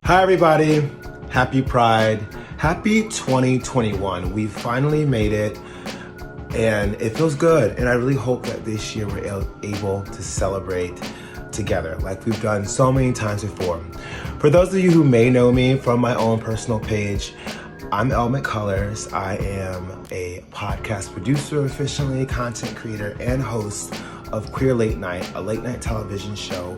Hi everybody, happy Pride, happy 2021. We finally made it and it feels good. And I really hope that this year we're able to celebrate together like we've done so many times before. For those of you who may know me from my own personal page, I'm Ell McCullars. I am a podcast producer, officially content creator, and host of Queer Late Night, a late night television show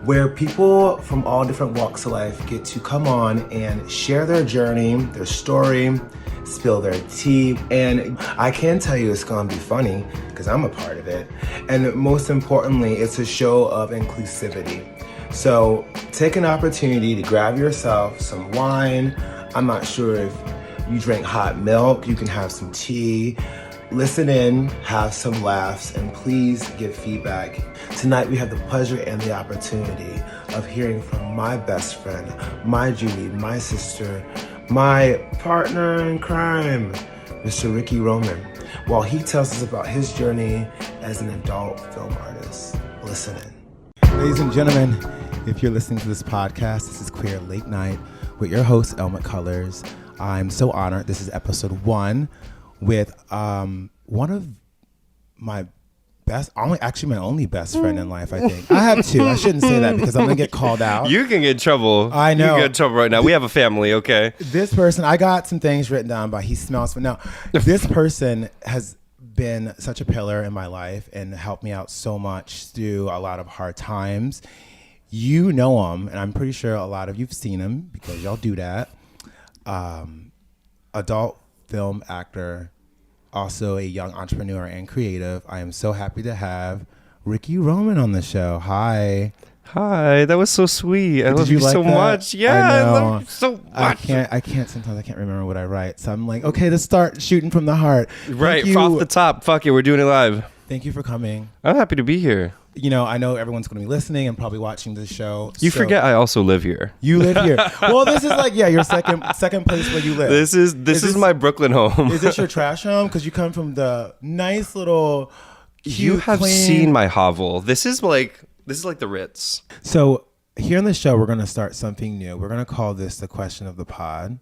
where people from all different walks of life get to come on and share their journey, their story, spill their tea. And I can tell you it's gonna be funny because I'm a part of it. And most importantly, it's a show of inclusivity. So take an opportunity to grab yourself some wine. I'm not sure if you drink hot milk, you can have some tea. Listen in, have some laughs, and please give feedback. Tonight we have the pleasure and the opportunity of hearing from my best friend, my Judy, my sister, my partner in crime, Mr. Ricky Roman, while he tells us about his journey as an adult film artist. Listen in. Ladies and gentlemen, if you're listening to this podcast, this is Queer Late Night with your host, Ell McCullars. I'm so honored. This is episode 1 with one of my best, actually my only best friend in life, I think. I have 2. I shouldn't say that because I'm going to get called out. You can get in trouble. I know. You can get in trouble right now. We have a family, okay? This person, I got some things written down by he smells. But no, this person has been such a pillar in my life and helped me out so much through a lot of hard times. You know him, and I'm pretty sure a lot of you've seen him because y'all do that. Adult film actor, also a young entrepreneur and creative. I am so happy to have Ricky Roman on the show. Hi. Hi, that was so sweet. I love you like so that? much. Yeah, I love you so much. I can't sometimes I can't remember what I write. So I'm like, okay, let's start shooting from the heart. Right, off the top. Fuck it, we're doing it live. Thank you for coming. I'm happy to be here. You know, I know everyone's going to be listening and probably watching this show. You forget I also live here. You live here. Well, this is like, your second place where you live. This is my Brooklyn home. Is this your trash home? Because you come from the nice little cute, you have clean... seen my hovel. This is like the Ritz. So here on the show, we're going to start something new. We're going to call this the question of the pod.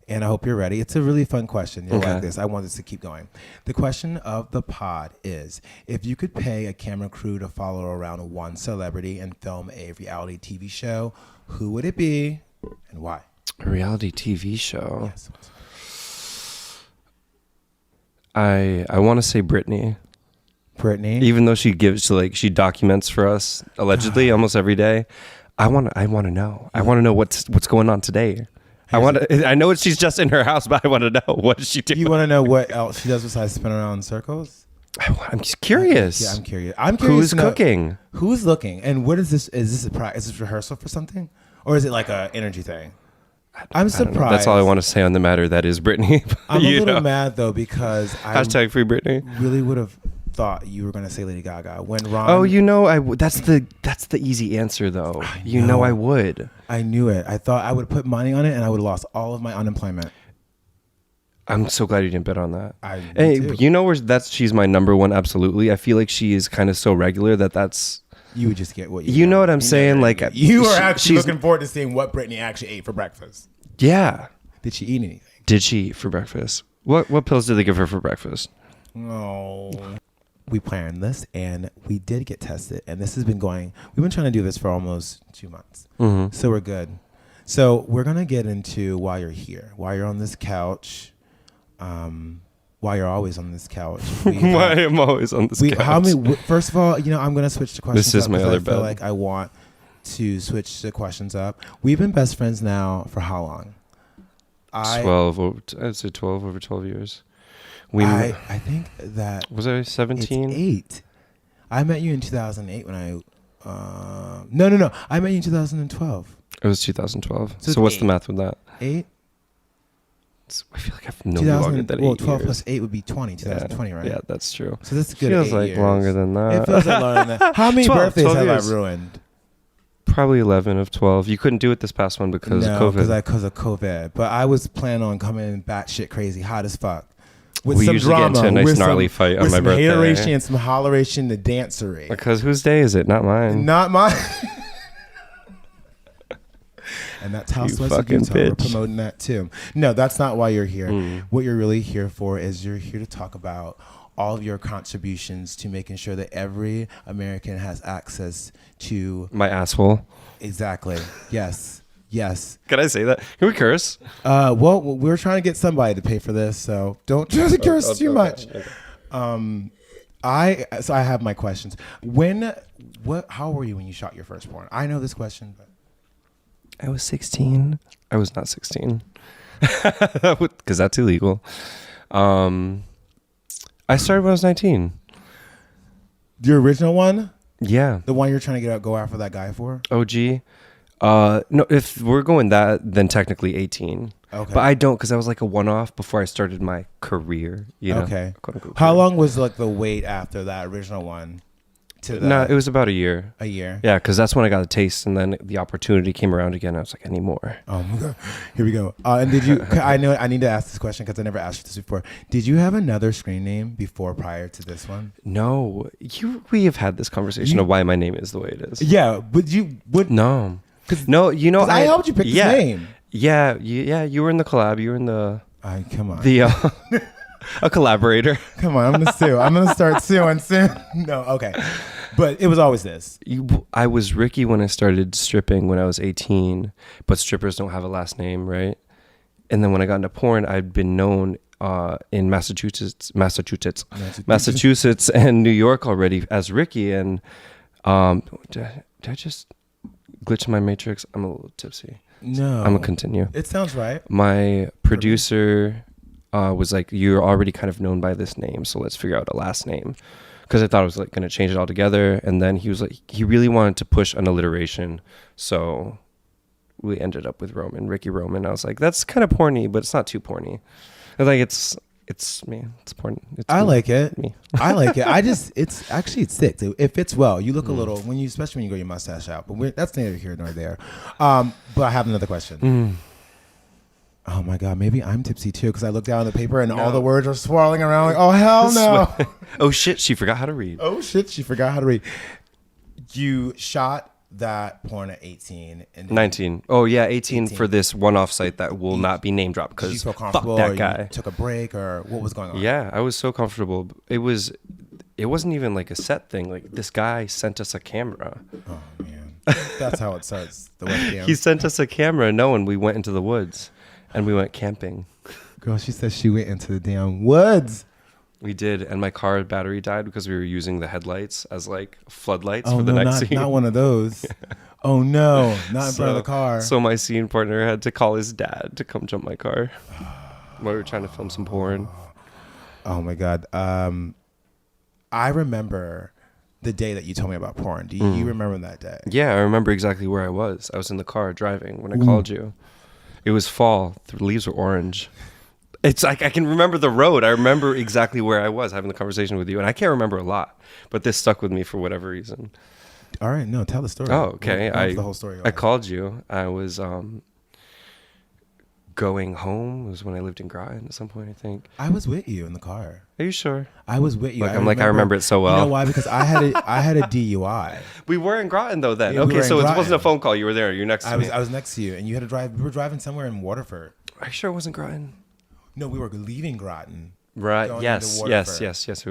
And I hope you're ready. It's a really fun question. You'll like this. I want this to keep going. The question of the pod is, if you could pay a camera crew to follow around one celebrity and film a reality TV show, who would it be and why? A reality TV show? Yes. I want to say Britney. Britney? Even though she documents for us allegedly almost every day. I want to know. I want to know what's going on today. I know she's just in her house, but I want to know what is she doing. You want to know what else she does besides spin around in circles? I'm just curious. Yeah, I'm curious. Who's cooking? Who's looking? And what is this? Is this rehearsal for something, or is it like a energy thing? I'm surprised. That's all I want to say on the matter. That is Britney. I'm a little mad though because hashtag free Britney. Really would have thought you were going to say Lady Gaga when Ron. Oh, that's the easy answer though. I would. I knew it. I thought I would put money on it and I would have lost all of my unemployment. I'm so glad you didn't bet on that. Too. She's my number one. Absolutely. I feel like she is kind of so regular that's. You would just get what you know what I'm saying? Like you are actually looking forward to seeing what Britney actually ate for breakfast. Yeah. Did she eat anything? Did she eat for breakfast? What pills did they give her for breakfast? Oh. We planned this and we did get tested, and this has been going. We've been trying to do this for almost 2 months, so we're good. So we're gonna get into why you're here, why you're on this couch, why you're always on this couch. Why I'm always on this couch. First of all, I'm gonna switch the questions. This is my other bed. I feel like I want to switch the questions up. We've been best friends now for how long? 12. I'd say 12 over 12 years. I think that was I 17? It's 8. I met you in 2008 when I no. I met you in 2012. It was 2012. So what's the math with that? 8. I feel like I've known you longer than 8 years. 12 plus 8 would be 20, right? Yeah, that's true. So that's good. Feels like longer than that. It feels like longer than that. How many birthdays have I ruined? Probably 11 of 12. You couldn't do it this past one because of COVID. Because of COVID. But I was planning on coming in batshit crazy, hot as fuck. With we some usually drama, get into a nice gnarly fight on my birthday. With some hateration and some holleration, the dancery. Because whose day is it? Not mine. Not mine. And that's Housewives of fucking Utah. We're bitch. promoting that too. No, that's not why you're here. What you're really here for is you're here to talk about all of your contributions to making sure that every American has access to My asshole. exactly. Yes. Yes. Can I say that? Can we curse? Well, we're trying to get somebody to pay for this, so don't try to curse too much. Okay. I have my questions. How were you when you shot your first porn? I know this question, but I was 16. I was not 16. Because that's illegal. I started when I was 19. the original one, Yeah. the one you're trying to go after that guy for. OG. No, if we're going that, then technically 18. Okay. But I don't, because I was like a one-off before I started my career. You know? Okay. Quote-unquote How career. long was like the wait after that original one? No, it was about a year. A year. Yeah, because that's when I got a taste, and then the opportunity came around again. I was like, I need more. Oh my God. Here we go. And did you? I know I need to ask this question because I never asked you this before. Did you have another screen name prior to this one? No, we have had this conversation of why my name is the way it is. Yeah. Would No, you know, I helped you pick this name. Yeah, you were in the collab. You were in the Come on. A collaborator. Come on. I'm gonna sue. I'm gonna start suing soon. No. Okay. But it was always this. I was Ricky when I started stripping when I was 18, but strippers don't have a last name, right? And then when I got into porn, I'd been known in Massachusetts, and New York already as Ricky. And did I just glitch in my matrix? I'm a little tipsy. No. I'm gonna continue. It sounds right. My producer was like, "You're already kind of known by this name, so let's figure out a last name." Because I thought I was like going to change it all together. And then he was like, he really wanted to push an alliteration. So we ended up with Ricky Roman. I was like, that's kind of porny, but it's not too porny. And like, it's me. It's porn. I like it. Me. I like it. It's sick. It fits well. You look a little, especially when you grow your mustache out. But that's neither here nor there. But I have another question. Oh my God, maybe I'm tipsy too because I look down at the paper and all the words are swirling around like, oh hell no. Oh shit, she forgot how to read. Oh shit, she forgot how to read. You shot that porn at 18. And 19. Oh yeah, 18 for this one-off site that will not be name dropped because fuck that guy. You took a break or what was going on? Yeah, I was so comfortable. It wasn't even like a set thing. Like this guy sent us a camera. Oh man, that's how it starts. The webcam. He sent us a camera. No, and we went into the woods. And we went camping. Girl, she said she went into the damn woods. We did, and my car battery died because we were using the headlights as like floodlights for the night scene. Not one of those. Oh no, not in front of the car. So my scene partner had to call his dad to come jump my car while we were trying to film some porn. Oh my God. I remember the day that you told me about porn. Do you remember that day? Yeah, I remember exactly where I was. I was in the car driving when I called you. It was fall. The leaves were orange. It's like I can remember the road. I remember exactly where I was having the conversation with you. And I can't remember a lot, but this stuck with me for whatever reason. All right. No, tell the story. Oh, okay. The whole story. I called you. I was going home. It was when I lived in Groton at some point, I think. I was with you in the car. Are you sure? I was with you. I remember it so well. You know why? Because I had a DUI. We were in Groton though then. Yeah, okay, so Groton. it wasn't a phone call. You were there. You're next to me. I was next to you, and you had to drive. We were driving somewhere in Waterford. Are you sure it wasn't Groton? No, we were leaving Groton. Right. Yes, we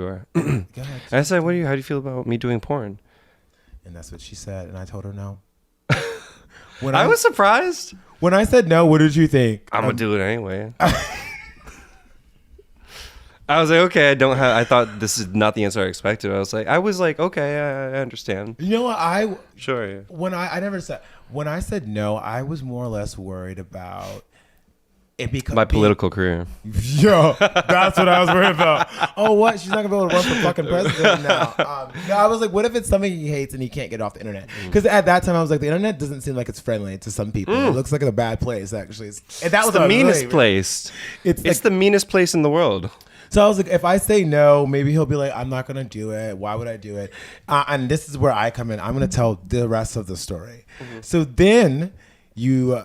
were. Go ahead. I said, how do you feel about me doing porn? And that's what she said, and I told her no. I was surprised. When I said no, what did you think? I'm gonna do it anyway. I was like, okay, I thought this is not the answer I expected. I was like, okay, I understand. You know what? Sure. Yeah. When I said no, I was more or less worried about it because my political career. Yo, that's what I was worried about. Oh, what? She's not gonna be able to run for fucking president now. No, I was like, what if it's something he hates and he can't get off the internet? Because at that time I was like, the internet doesn't seem like it's friendly to some people. It looks like a bad place, actually. And that was the meanest place. It's the meanest place in the world. So I was like, if I say no, maybe he'll be like, I'm not going to do it. Why would I do it? And this is where I come in. I'm going to tell the rest of the story. Mm-hmm. So then you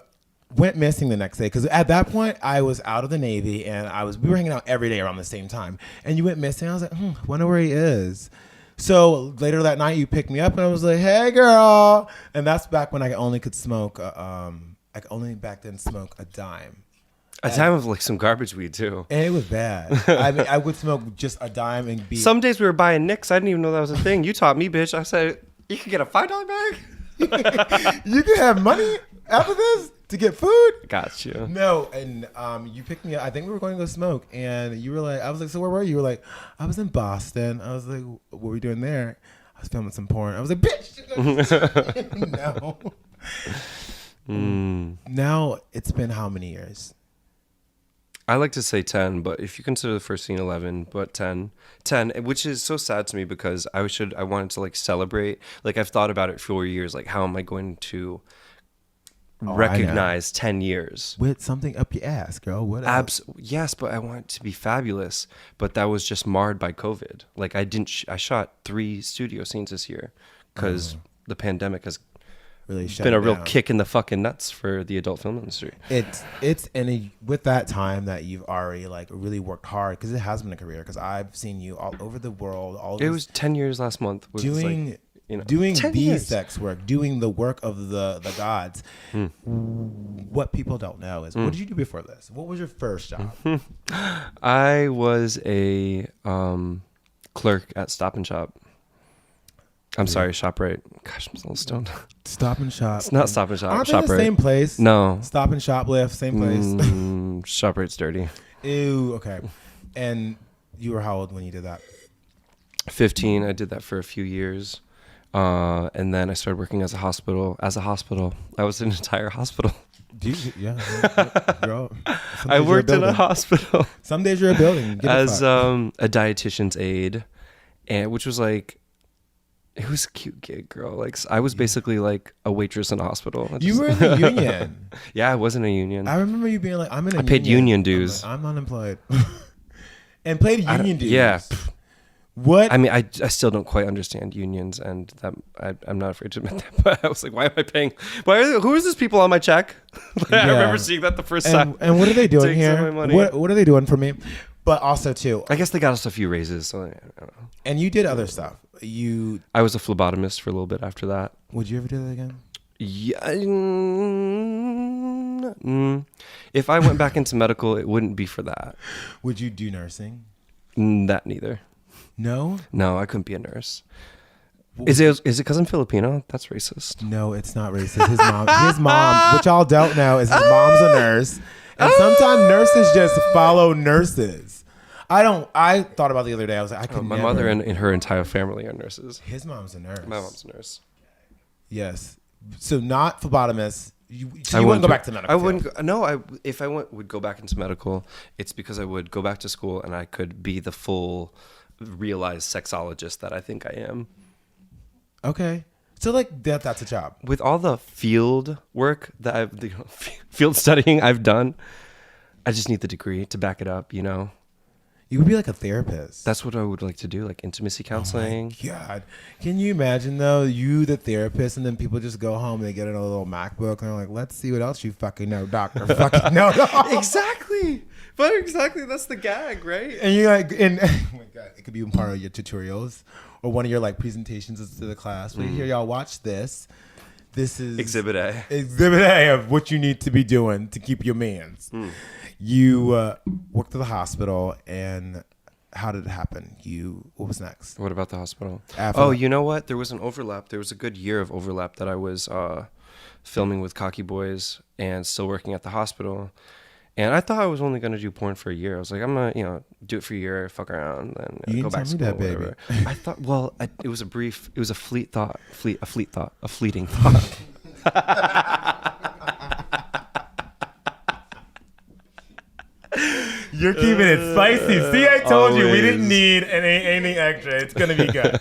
went missing the next day. Because at that point, I was out of the Navy and we were hanging out every day around the same time. And you went missing. I was like, wonder where he is. So later that night, you picked me up and I was like, hey, girl. And that's back when I only could smoke I could only back then smoke a dime. A time of like some garbage weed too. And it was bad. I mean, I would smoke just a dime and be. Some days we were buying Nicks. I didn't even know that was a thing. You taught me, bitch. I said, you can get a $5 bag. You can have money after this to get food. Got you. No, and you picked me up. I think we were going to go smoke, and you were like, I was like, so where were you? You were like, I was in Boston. I was like, what were you doing there? I was filming some porn. I was like, bitch. No. Now it's been how many years? I like to say 10, but if you consider the first scene 11, but 10, which is so sad to me because I wanted to like celebrate. Like I've thought about it for years. Like how am I going to recognize 10 years with something up your ass, girl? What else? Yes, but I want it to be fabulous. But that was just marred by COVID. Like I shot 3 studio scenes this year because the pandemic has really been a real kick in the fucking nuts for the adult film industry. With that time that you've already like really worked hard, because it has been a career, because I've seen you all over the world. It was 10 years last month. Doing sex work, doing the work of the gods. What people don't know is, what did you do before this? What was your first job? I was a clerk at Stop and Shop. I'm sorry, ShopRite. Gosh, I'm a little stoned. Stop and Shop. It's not Stop and Shop. Aren't they the same place? No. Stop and Shoplift, same place. ShopRite's dirty. Ew. Okay. And you were how old when you did that? 15. I did that for a few years, and then I started working as a hospital. I was in an entire hospital. Girl. I worked in a hospital. Some days you're a building. As a dietitian's aide, and which was like. It was a cute gig, girl. Like I was basically like a waitress in a hospital. You were in the union. Yeah, I was in a union. I remember you being like, "I'm in a union." I paid union dues. I'm unemployed, and played union dues. Yeah. What? I mean, I still don't quite understand unions, and that I'm not afraid to admit that. But I was like, why am I paying? Who is this people on my check? I remember seeing that the first time. And what are they doing here? What are they doing for me? But also too, I guess they got us a few raises. So I don't know. And you did other stuff. I was a phlebotomist for a little bit after that. Would you ever do that again? Yeah. If I went back into medical, it wouldn't be for that. Would you do nursing? That neither. No? No, I couldn't be a nurse. Is it because I'm Filipino? That's racist. No, it's not racist. His mom, which y'all don't know, is his mom's a nurse. And sometimes nurses just follow nurses. I thought about it the other day. I was like, my mother and her entire family are nurses. His mom's a nurse. My mom's a nurse. Yes. So not phlebotomist. You wouldn't go back to medical. I wouldn't. No, if I would go back into medical, it's because I would go back to school and I could be the full realized sexologist that I think I am. Okay. So like that's a job. With all the field work that field studying I've done, I just need the degree to back it up, you know. You would be like a therapist. That's what I would like to do, like intimacy counseling. Oh my God. Can you imagine though, you the therapist, and then people just go home and they get in a little MacBook and they're like, let's see what else you fucking know, doctor. Fucking know. Exactly. But exactly, that's the gag, right? And you're like, oh my God, it could be part of your tutorials or one of your like presentations to the class. Well, here, y'all watch this. This is Exhibit A. Exhibit A of what you need to be doing to keep your mans. You worked at the hospital, and how did it happen? What was next? What about the hospital? After you know what? There was an overlap. There was a good year of overlap that I was filming with Cocky Boys and still working at the hospital. And I thought I was only going to do porn for a year. I was like, I'm going to, do it for a year, fuck around, then go back to school. You didn't tell me that, baby. I thought, it was a fleeting thought. You're keeping it spicy. See, I told you we didn't need anything extra. It's going to be good.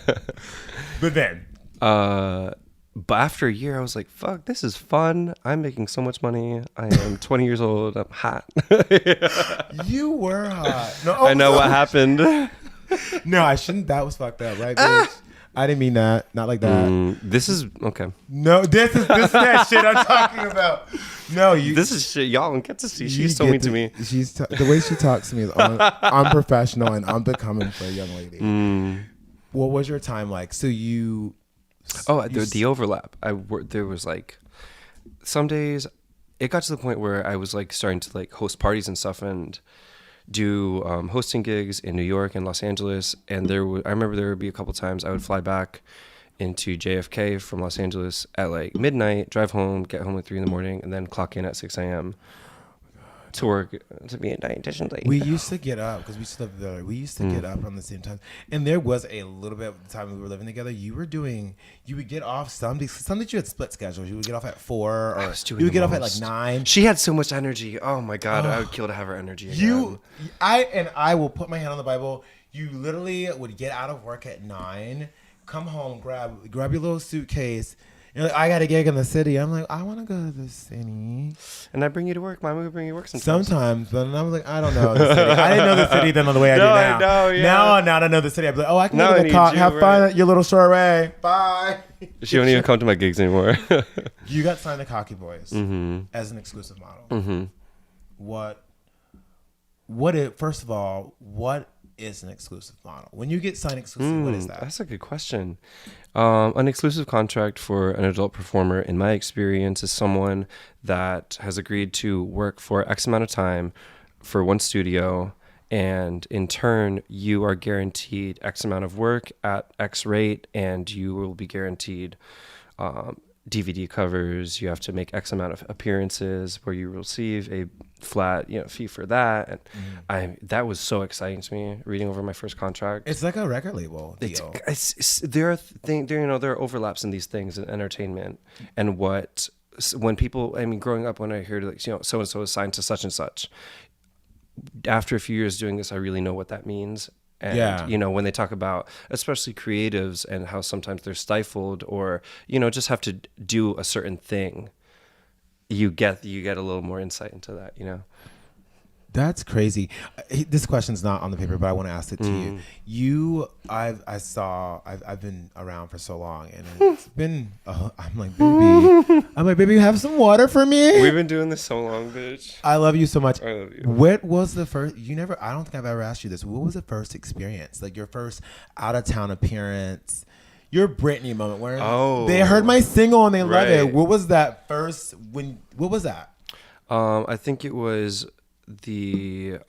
But then. But after a year, I was like, fuck, this is fun. I'm making so much money. I am 20 years old. I'm hot. You were hot. No, I know what happened. No, I shouldn't. That was fucked up, right, bitch? I didn't mean that. Not like that. This is okay. No, this is that shit I'm talking about. No, this is shit y'all don't get to see. She's so mean to me. The way she talks to me is unprofessional and unbecoming for a young lady. What was your time like? So the overlap. There was like some days it got to the point where I was like starting to like host parties and stuff and do hosting gigs in New York and Los Angeles. And I remember there would be a couple times I would fly back into JFK from Los Angeles at like midnight, drive home, get home at 3 a.m, and then clock in at 6 a.m. to work to be a dietitian lady. We used to get up because we still live there. We used to get up on the same time, and there was a little bit of the time we were living together. You would get off some days you had split schedules. You would get off at 4, or you would get off at like 9. She had so much energy. Oh my god, I would kill to have her energy again. I will put my hand on the Bible. You literally would get out of work at 9, come home, grab your little suitcase. You're like, I got a gig in the city. I'm like, I want to go to the city. And I bring you to work. Mom would bring you to work sometimes. Sometimes, but I was like, I don't know the city. I didn't know the city then the way I do now. I know, yeah. Now I know the city. I'd be like, oh, I can go to the car. Have fun at your little soiree. Bye. She don't even come to my gigs anymore. You got signed to Cocky Boys as an exclusive model. First of all, what is an exclusive model? When you get signed exclusive, what is that? That's a good question. An exclusive contract for an adult performer, in my experience, is someone that has agreed to work for X amount of time for one studio, and in turn, you are guaranteed X amount of work at X rate, and you will be guaranteed DVD covers. You have to make X amount of appearances where you receive a flat fee for that. And that was so exciting to me reading over my first contract. It's like a record label deal. There are overlaps in these things in entertainment, and when people, I mean, growing up, when I heard like so and so is signed to such and such, after a few years doing this, I really know what that means. And, when they talk about especially creatives and how sometimes they're stifled or, just have to do a certain thing, you get a little more insight into that, That's crazy. This question's not on the paper, but I want to ask it to you. I've been around for so long, and it's been. I'm like, baby, have some water for me. We've been doing this so long, bitch. I love you so much. I love you. What was the first? I don't think I've ever asked you this. What was the first experience? Like your first out of town appearance, your Britney moment, where they heard my single and they love it. What was that first? What was that? I think it was. When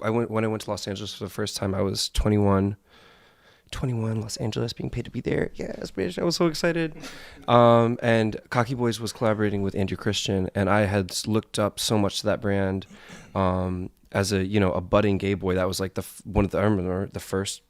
I went to Los Angeles for the first time, I was 21, Los Angeles, being paid to be there. Yes, bitch, I was so excited. And Cocky Boys was collaborating with Andrew Christian, and I had looked up so much to that brand as a budding gay boy. That was like I remember the first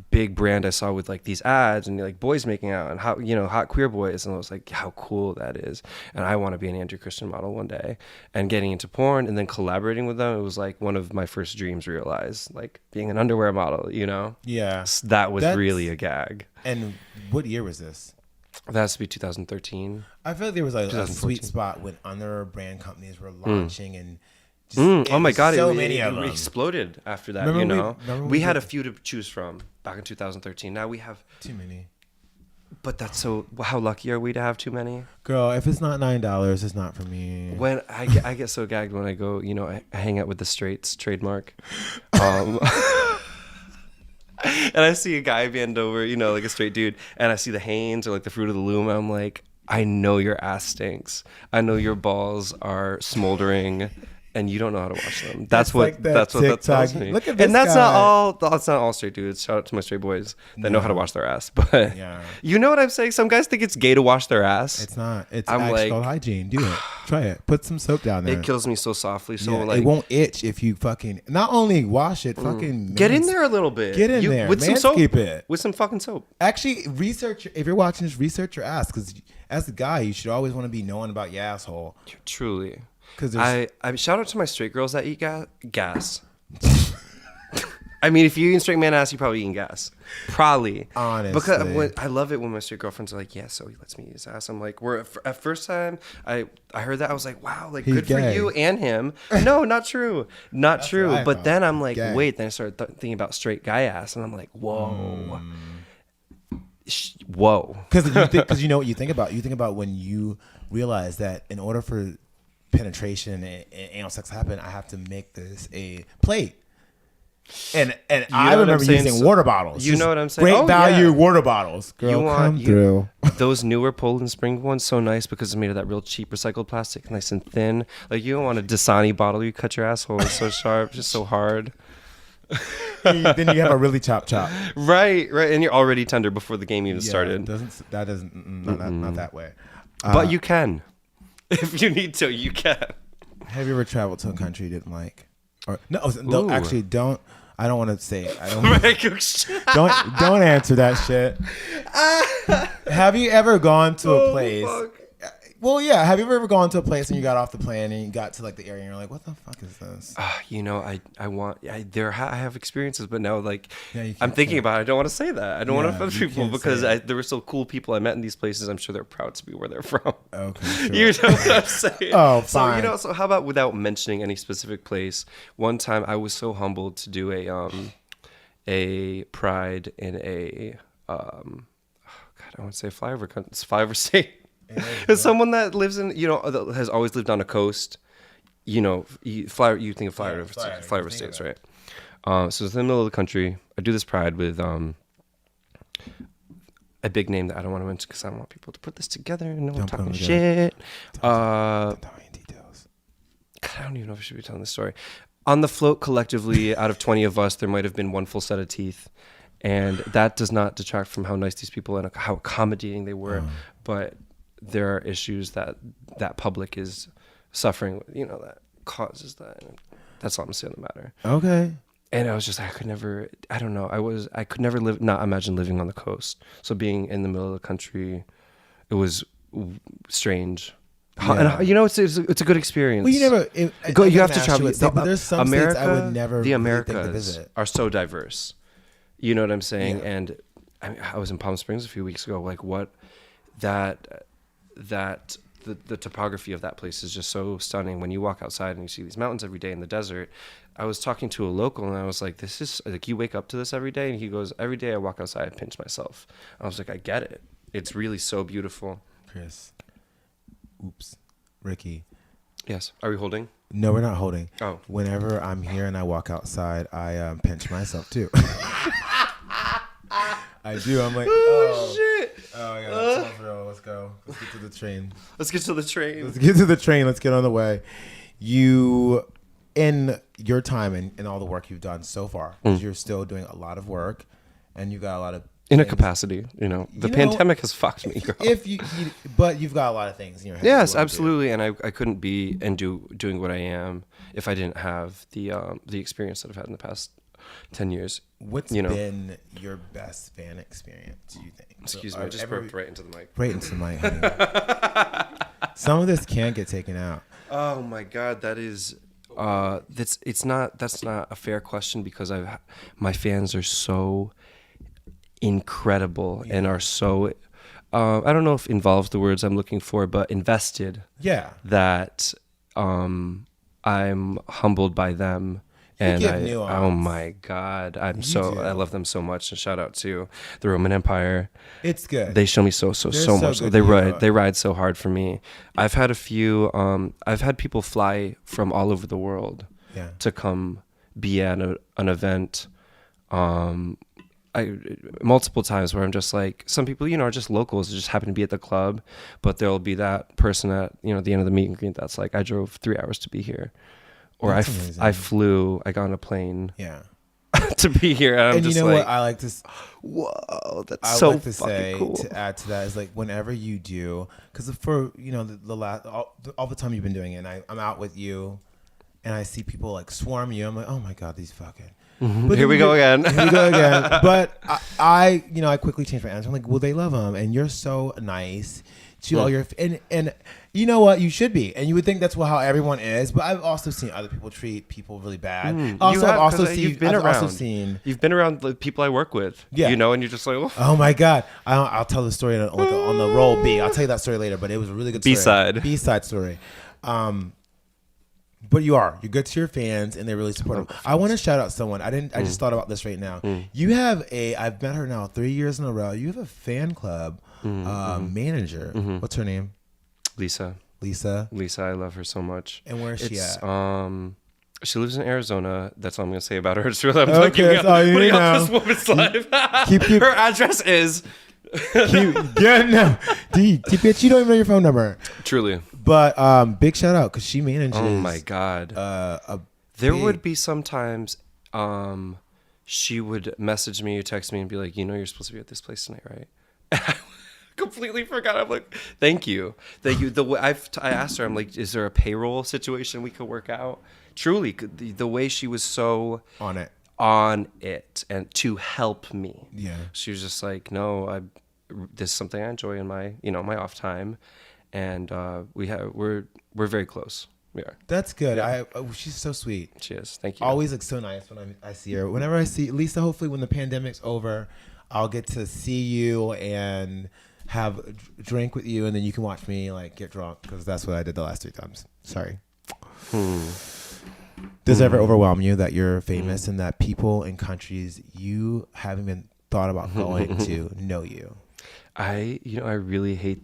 big brand I saw with like these ads and like boys making out and how hot queer boys, and I was like, how cool that is, and I want to be an Andrew Christian model one day. And getting into porn and then collaborating with them, it was like one of my first dreams realized, like being an underwear model. That was really a gag. And what year was this? That has to be 2013. I feel like there was like a sweet spot when other brand companies were launching and oh my god, many of them. It exploded after that. We had a few to choose from back in 2013. Now we have too many. But that's so. How lucky are we to have too many? Girl, if it's not $9, it's not for me. When I get so gagged when I go, I hang out with the straights trademark, and I see a guy bend over, like a straight dude, and I see the Hanes or like the Fruit of the Loom, and I'm like, I know your ass stinks. I know your balls are smoldering. And you don't know how to wash them. That's what that tells me. Look at this and that's guy. Not all straight dudes. Shout out to my straight boys that know how to wash their ass. But you know what I'm saying? Some guys think it's gay to wash their ass. It's not. It's actually called hygiene. Do it. Try it. Put some soap down there. It kills me so softly. So like it won't itch if you fucking not only wash it, fucking get in there a little bit. Get in there with some soap. It. With some fucking soap. Actually, research. If you're watching this, research your ass, because as a guy, you should always want to be knowing about your asshole. Truly. I shout out to my straight girls that eat gas. I mean, if you eat straight man ass, you probably eating gas. Probably. Honestly. Because I love it when my straight girlfriends are like, yeah, so he lets me eat his ass. I'm like, at first time I heard that, I was like, wow, like good for you and him. No, not true. Not true. But then I'm like, wait, then I started thinking about straight guy ass, and I'm like, whoa. Whoa. Because you know what you think about? You think about when you realize that in order for penetration and anal sex happen, I have to make this a plate. And know I what I'm remember saying? using So- water bottles. You know Just what I'm saying? Great Oh, value yeah. water bottles. Girl, come through. Those newer Poland Spring ones, so nice because it's made of that real cheap recycled plastic, nice and thin. Like you don't want a Dasani bottle, you cut your asshole. It's so sharp, just so hard. Then you have a really chop. Right, and you're already tender before the game even started. Not that way. But you can, if you need to, you can. Have you ever traveled to a country you didn't like? Or no, Ooh. actually, don't. I don't want to say it. I Right. don't answer that shit. Have you ever gone to a place? Fuck. Well, yeah. Have you ever gone to a place and you got off the plane and you got to like the area and you're like, what the fuck is this? You know, I have experiences, but now like Yeah, you I'm can't thinking say. about it. I don't want to say that. I don't want to Yeah, offend you people can't because say it. there were so cool people I met in these places. I'm sure they're proud to be where they're from. Okay, sure. You know what I'm saying? Oh, So fine. so how about without mentioning any specific place? One time I was so humbled to do a pride in a God, I want to say flyover state. As someone that lives in, that has always lived on a coast, you think of flyover states, right? So it's in the middle of the country. I do this pride with a big name that I don't want to mention because I don't want people to put this together and no one talking shit. Don't tell me any details. God, I don't even know if I should be telling this story. On the float, collectively, out of 20 of us, there might have been one full set of teeth. And that does not detract from how nice these people and how accommodating they were. But there are issues that public is suffering with, that causes that. And that's all I'm saying on the matter. Okay. And I was just, I could never imagine living on the coast. So being in the middle of the country, it was strange. Yeah. And it's a good experience. Well, you have to travel. But there's some states I would never The really think to Americas visit. are so diverse. You know what I'm saying? Yeah. And I was in Palm Springs a few weeks ago. Like the topography of that place is just so stunning. When you walk outside and you see these mountains every day in the desert. I was talking to a local and I was like, this is like, you wake up to this every day? And he goes, every day I walk outside, I pinch myself. I was like, I get it. It's really so beautiful. Chris. Oops. Ricky. Yes. Are we holding? No, we're not holding. Oh. Whenever I'm here and I walk outside, I pinch myself too. I do. I'm like, oh shit. Oh, yeah, that's all for real. Let's go. Let's get to the train. Let's get to the train. Let's get on the way. You, in your time and all the work you've done so far, because you're still doing a lot of work and you got a lot of in a things. capacity, the pandemic has fucked me, girl. But you've got a lot of things in your head. Yes, absolutely, and I couldn't be and doing what I am if I didn't have the experience that I've had in the past 10 years. What's been your best fan experience, do you think? Excuse me, I just burped right into the mic. Right into the mic, honey. Some of this can get taken out. Oh my God, that is that's not a fair question because my fans are so incredible and are so I don't know if involves the words I'm looking for, but invested. Yeah. That I'm humbled by them. And oh my God, I love them so much. And shout out to the Roman Empire. It's good. They show me so much. They ride so hard for me. I've had a few. I've had people fly from all over the world to come be at an event. Multiple times where I'm just like, some people, are just locals that just happen to be at the club, but there'll be that person at the end of the meet and greet that's like, I drove 3 hours to be here. Or I got on a plane to be here. And I'm just what I like to whoa, that's I so like to fucking say cool. To add to that is like whenever you do, because for the last all the time you've been doing it, and I'm out with you and I see people like swarm you, I'm like, oh my God, these fucking But here we go again. But I quickly changed my answer. I'm like, well, they love him, and you're so nice to all your and you know what, you should be, and you would think that's how everyone is. But I've also seen other people treat people really bad. You've been around the people I work with. Yeah, and you're just like, oh my God, I'll tell the story on the roll B. I'll tell you that story later, but it was a really good story. B-side story. But you're good to your fans, and they really support them. I want to shout out someone. I just thought about this right now. You have I've met her now 3 years in a row. You have a fan club manager. What's her name? Lisa, I love her so much. And where is she at? She lives in Arizona. That's all I'm going to say about her. It's really, I'm Okay, that's all you putting need out now. this woman's life. Keep Her address is... yeah, no. Bitch, you don't even know your phone number. Truly. But big shout out because she manages. Oh my God. There would be sometimes she would message me or text me and be like, you know, you're supposed to be at this place tonight, right? And I completely forgot. I'm like, thank you. The way I asked her, I'm like, is there a payroll situation we could work out? Truly, the way she was so on it and to help me. Yeah. She was just like, no, this is something I enjoy in my, my off time. And we're very close. We are. That's good. Yeah. She's so sweet. She is. Thank you. Always looks so nice when I see her. Whenever I see Lisa, hopefully when the pandemic's over, I'll get to see you and have a drink with you, and then you can watch me like get drunk, because that's what I did the last 3 times. Sorry. Does it ever overwhelm you that you're famous and that people in countries you haven't even thought about going to know you? I really hate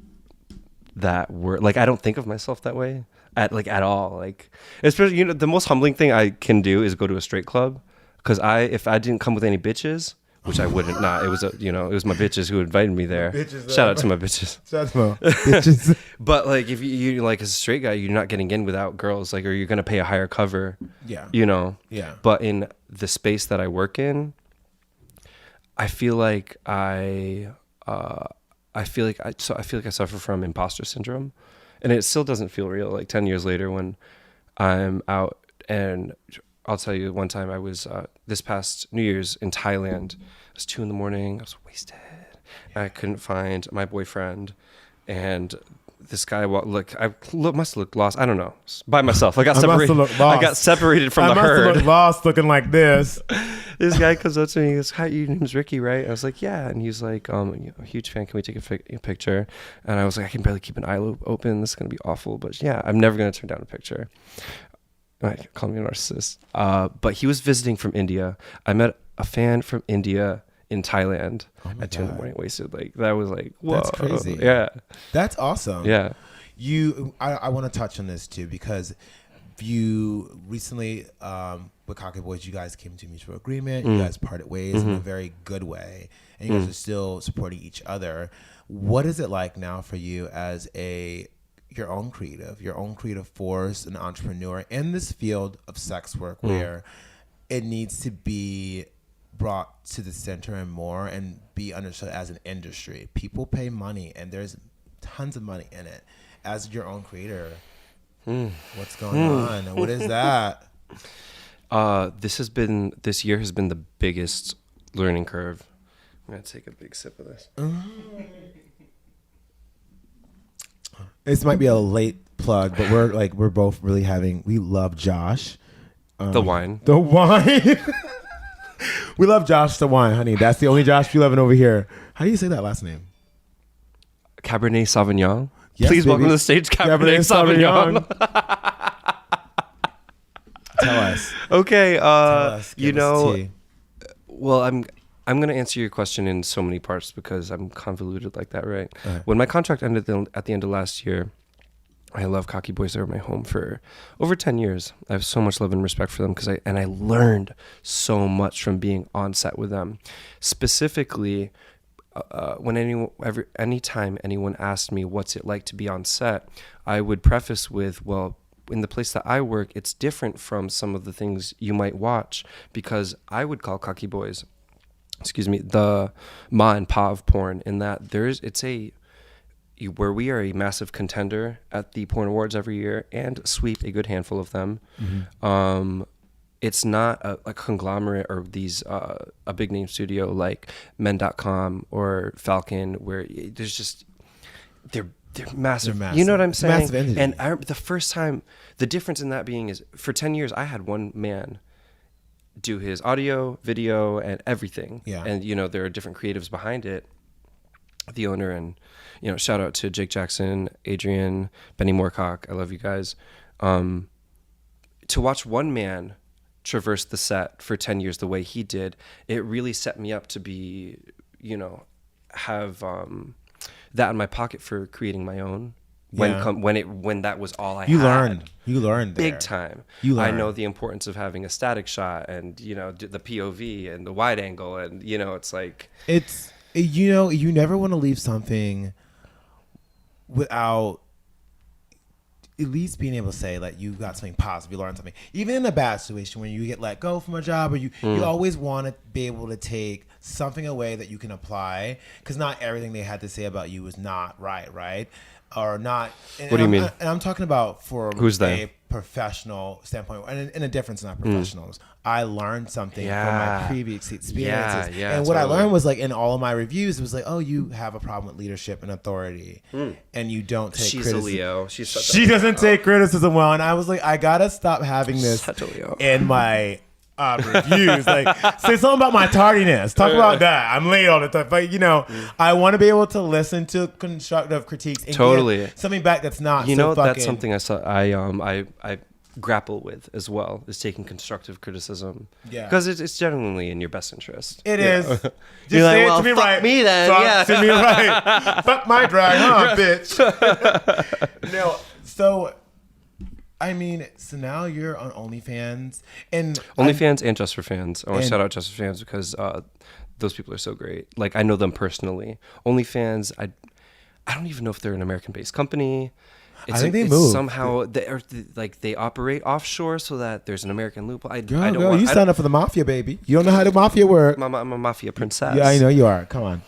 that word. Like, I don't think of myself that way at all. Like, especially, the most humbling thing I can do is go to a straight club, because if I didn't come with any bitches, which I wouldn't, not, it was it was my bitches who invited me there. Shout out to my bitches. Shout out to my bitches. But like, if you like, as a straight guy, you're not getting in without girls, like, or you're gonna pay a higher cover. Yeah. Yeah. But in the space that I work in, I feel like I suffer from imposter syndrome, and it still doesn't feel real. Like 10 years later, when I'm out, and I'll tell you, one time I was this past New Year's in Thailand. It was 2 a.m. I was wasted. I couldn't find my boyfriend, and this guy must have looked lost. I don't know. By myself, I got separated. I got separated from the herd. I must have looked lost, looking like this. This guy comes up to me. He goes, "Hi, your name's Ricky, right?" I was like, "Yeah." And he's like, "Huge fan. Can we take a picture?" And I was like, "I can barely keep an eye open. This is gonna be awful." But yeah, I'm never gonna turn down a picture. Call me a narcissist. But he was visiting from India. I met a fan from India in Thailand at 2 a.m. wasted. Like, that was like, whoa. That's crazy. Yeah. That's awesome. Yeah. I want to touch on this too, because you recently, with Cocky Boys, you guys came to a mutual agreement. You guys parted ways in a very good way, and you guys are still supporting each other. What is it like now for you as your own creative force, an entrepreneur in this field of sex work, where it needs to be brought to the center and more, and be understood as an industry? People pay money, and there's tons of money in it. As your own creator, what's going on? What is that? This year has been the biggest learning curve. I'm gonna take a big sip of this. This might be a late plug, but we're both really we love Josh. The wine. We love Josh the wine, honey. That's the only Josh we loving over here. How do you say that last name? Cabernet Sauvignon. Yes, please baby. welcome to the stage, Cabernet Sauvignon. Tell us. Okay. Tell us. Well, I'm going to answer your question in so many parts because I'm convoluted like that, right? When my contract ended at the end of last year, I love Cocky Boys. They were my home for over 10 years. I have so much love and respect for them because I learned so much from being on set with them. Specifically, anytime anyone asked me what's it like to be on set, I would preface with, well, in the place that I work, it's different from some of the things you might watch, because I would call Cocky Boys, the ma and pa of porn, in that where we are a massive contender at the porn awards every year and sweep a good handful of them. Mm-hmm. It's not a conglomerate or these a big name studio like men.com or Falcon, where there's just they're massive. You know what I'm saying? Massive entity. And the first time, the difference in that being is, for 10 years I had one man do his audio, video, and everything. Yeah. And there are different creatives behind it. The owner, and shout out to Jake Jackson, Adrian, Benny Moorcock. I love you guys. To watch one man traverse the set for 10 years the way he did, it really set me up to be, have that in my pocket for creating my own when that was all I you had. You learned there. Big time. I know the importance of having a static shot and, you know, the POV and the wide angle. And, you know, it's like... You know, you never want to leave something without at least being able to say, like, you got something positive, you learned something. Even in a bad situation when you get let go from a job, or you always want to be able to take something away that you can apply, because not everything they had to say about you was not right? Or not. What do you mean? And I'm talking about for Who's a that? Professional standpoint, and in a difference in our professionals. I learned something from my previous experiences. And what I learned was, like, in all of my reviews, it was like, oh, you have a problem with leadership and authority, and you don't take criticism. She's a Leo. She doesn't take criticism well. And I was like, I gotta stop having this in my reviews. Like, say something about my tardiness. Talk about that. I'm late all the time. But, you know, I want to be able to listen to constructive critiques and get something back that's not. You know, that's something I grapple with as well, is taking constructive criticism. Yeah, because it's genuinely in your best interest. It is. Just you're say like, well, it to me fuck right. me then. Talk to me right. Fuck my drag, huh, bitch? No. So, I mean, so now you're on OnlyFans. And OnlyFans and Just for Fans. I want to shout out Just for Fans because those people are so great. Like, I know them personally. OnlyFans, I don't even know if they're an American-based company. I think they moved. Somehow, they operate offshore so that there's an American loophole. You signed up for the mafia, baby. You don't know how the mafia works. I'm a mafia princess. Yeah, I know you are. Come on.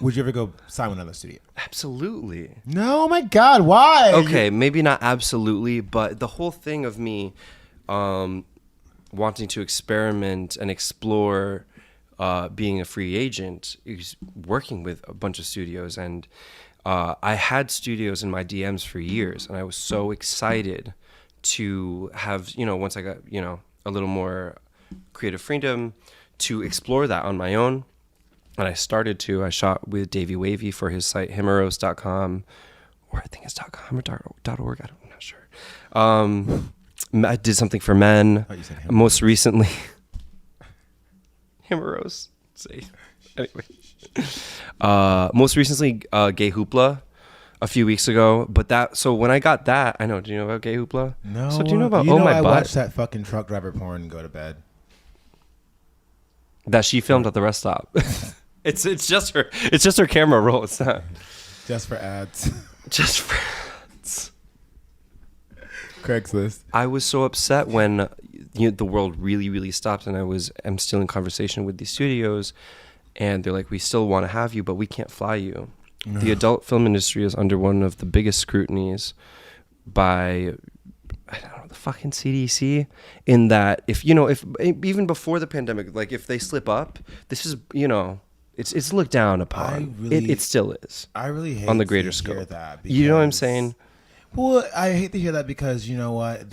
Would you ever go sign with another studio? Absolutely. No, oh my God, why? Okay, maybe not absolutely, but the whole thing of me wanting to experiment and explore being a free agent is working with a bunch of studios. And I had studios in my DMs for years, and I was so excited to have, you know, once I got, you know, a little more creative freedom to explore that on my own. And I shot with Davey Wavy for his site, himeros.com, or I think it's .com or .org. I'm not sure. I did something for men. Most recently, Himeros. See. Anyway. Most recently, Gay Hoopla a few weeks ago. But so when I got that, I know. Do you know about Gay Hoopla? No. So do you know about I watched that fucking truck driver porn and go to bed. That she filmed at the rest stop. It's just her camera roll. It's not just for ads. Just for ads. Craigslist. I was so upset when the world really, really stopped, and I'm still in conversation with these studios, and they're like, we still want to have you, but we can't fly you. No. The adult film industry is under one of the biggest scrutinies by, I don't know, the fucking CDC, in that if even before the pandemic, like if they slip up, this is, you know, it's looked down upon. It still is. I really hate on the greater scope. That you know what I'm saying? Well, I hate to hear that because you know what,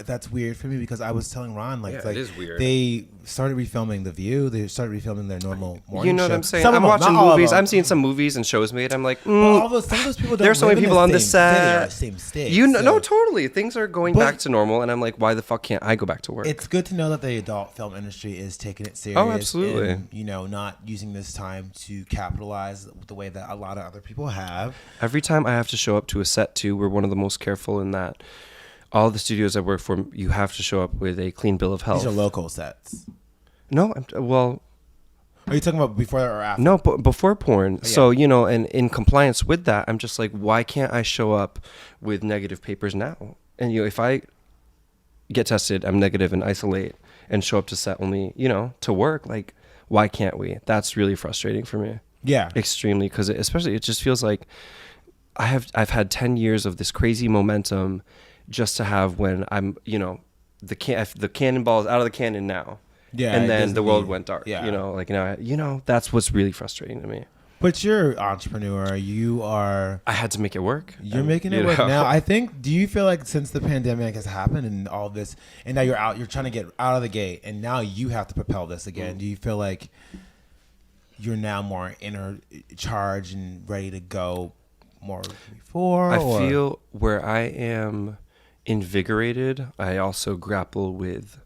that's weird for me, because I was telling Ron like it is weird. They started refilming The View. They started refilming their normal morning. You know show. what I'm saying? I'm watching movies. I'm seeing some movies and shows made. I'm like, some of those people don't. There's so many people on the set. Same state. No, totally. Things are going back to normal, and I'm like, why the fuck can't I go back to work? It's good to know that the adult film industry is taking it serious. Oh, absolutely. And, you know, not using this time to capitalize the way that a lot of other people have. Every time I have to show up to a set too, we're one of the most careful in that. All the studios I work for, you have to show up with a clean bill of health. These are local sets. No, well... Are you talking about before or after? No, before porn. Oh, yeah. So, you know, and in compliance with that, I'm just like, why can't I show up with negative papers now? And, you know, if I get tested, I'm negative and isolate and show up to set only, you know, to work, like, why can't we? That's really frustrating for me. Yeah. Extremely, because it just feels like I've had 10 years of this crazy momentum just to have when I'm, you know, the cannonball is out of the cannon now. Yeah. And then the world went dark. Yeah. You know, like now, you know, that's what's really frustrating to me. But you're an entrepreneur. You are. I had to make it work. You're making it work now. I think. Do you feel like since the pandemic has happened and all this, and now you're trying to get out of the gate, and now you have to propel this again? Do you feel like you're now more inner charge and ready to go more before? I feel where I am invigorated, I also grapple with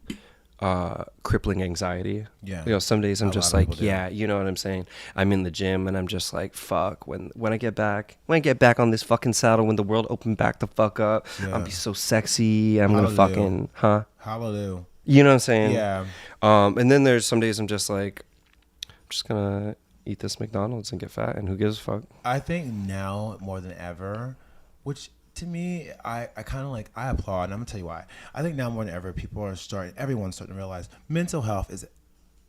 crippling anxiety. Yeah. You know, some days I'm A just lot of like, people do. yeah, you know what I'm saying? I'm in the gym and I'm just like, fuck, when I get back on this fucking saddle, when the world opened back the fuck up, Yeah. I'll be so sexy. I'm going to Hallelujah. fucking, Hallelujah. you know what I'm saying? Yeah. And then there's some days I'm just like, I'm just going to eat this McDonald's and get fat, and who gives a fuck? I think now more than ever, which to me, I kind of like, I applaud, and I'm gonna tell you why. I think now more than ever, everyone's starting to realize mental health is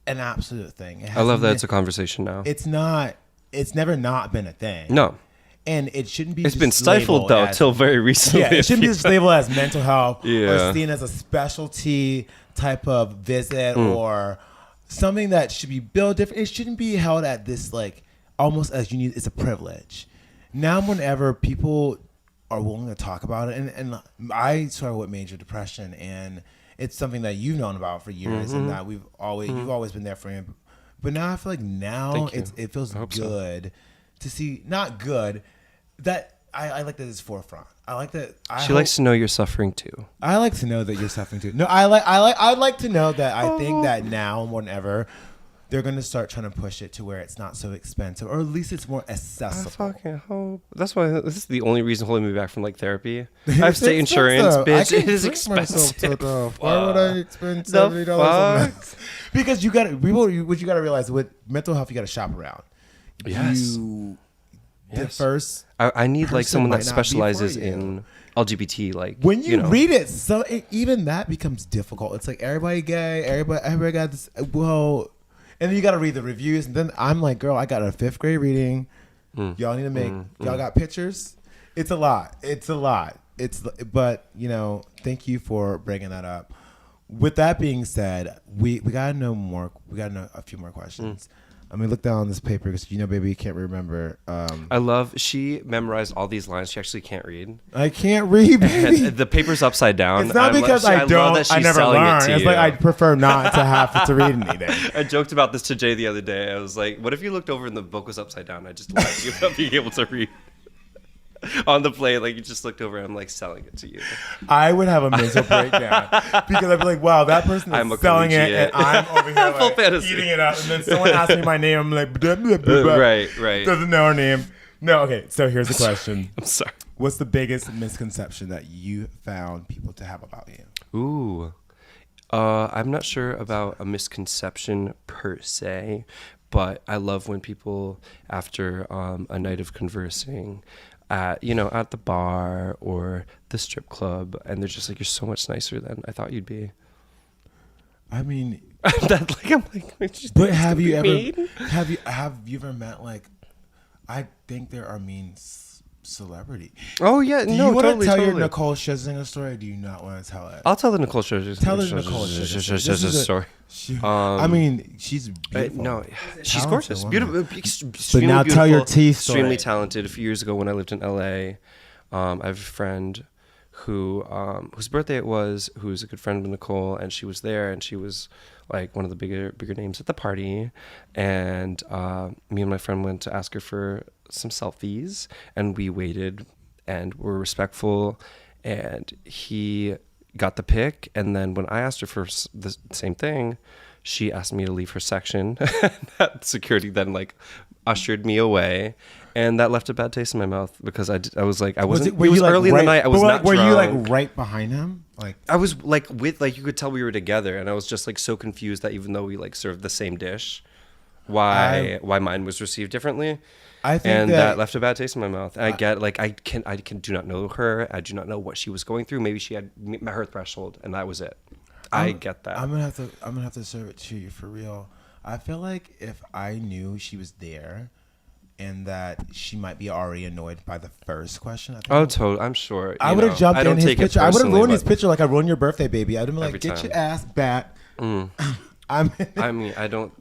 an absolute thing. I love that it's a conversation now. It's never not been a thing. No. And it shouldn't be. It's been stifled though till very recently. Yeah, it shouldn't be just labeled as mental health Yeah. or seen as a specialty type of visit or something that should be billed different. It shouldn't be held at this like almost as you need. It's a privilege. Now more than ever, people are willing to talk about it. And I struggle with major depression, and it's something that you've known about for years, and that you've always been there for me. But now I feel like now it feels good to see, not good, that I like that it's forefront. I like that. She likes to know you're suffering too. I like to know that you're suffering too. No, I'd like to know that. I think that now more than ever, they're going to start trying to push it to where it's not so expensive, or at least it's more accessible. I fucking hope. That's why this is the only reason holding me back from like therapy. I have state insurance, bitch. It is expensive. Why would I spend $70 a month? Because you got to realize with mental health, you got to shop around. Yes. The first. I need like someone that might not be specializes for you. in LGBT. Like When you know. read it, even that becomes difficult. It's like everybody gay, everybody got this. Well, and then you got to read the reviews, and then I'm like, girl, I got a 5th grade reading. Y'all need to make. Y'all got pictures. It's a lot. But you know, thank you for bringing that up. With that being said, we gotta know more. We gotta know a few more questions. I mean, look down this paper because baby, you can't remember. She memorized all these lines. She actually can't read. I can't read, baby. The paper's upside down. It's not because I never learn. It's like I prefer not to have to read anything. I joked about this to Jay the other day. I was like, what if you looked over and the book was upside down? I just lied to you about being able to read. On the plane, like you just looked over and I'm like selling it to you. I would have a mental breakdown because I'd be like, wow, that person is selling it and I'm over here like eating it up. And then someone asks me my name, I'm like, blah, blah, blah, blah. Right. Doesn't know her name. No, okay, so here's the question. I'm sorry. What's the biggest misconception that you found people to have about you? Ooh. I'm not sure about a misconception per se, but I love when people, after a night of conversing, at the bar or the strip club, and they're just like, you're so much nicer than I thought you'd be. I mean, but have you ever met like, I think there are mean celebrity. Oh yeah, do you want to tell your Nicole Scherzinger story, or do you not want to tell it? I'll tell the Nicole Scherzinger story. I mean, she's beautiful. No, she's gorgeous, beautiful. But now tell your tea story. Extremely talented. A few years ago, when I lived in LA, I have a friend whose birthday it was, who's a good friend of Nicole, and she was there, and she was like one of the bigger names at the party, and me and my friend went to ask her for some selfies, and we waited and were respectful, and he got the pic, and then when I asked her for the same thing, she asked me to leave her section. That security then like ushered me away, and that left a bad taste in my mouth because I was like, I wasn't. It was early in the night. I was not drunk. Were you like right behind him? Like I was like you could tell we were together, and I was just like so confused that even though we like served the same dish, why mine was received differently. I think and that left a bad taste in my mouth. And I get like I do not know her. I do not know what she was going through. Maybe she had met her threshold, and that was it. I get that. I'm gonna have to serve it to you for real. I feel like if I knew she was there, and that she might be already annoyed by the first question. Totally. I'm sure. I would have jumped in his picture. I would have ruined his picture like I ruined your birthday, baby. I'd have been like, get your ass back. I mean, I don't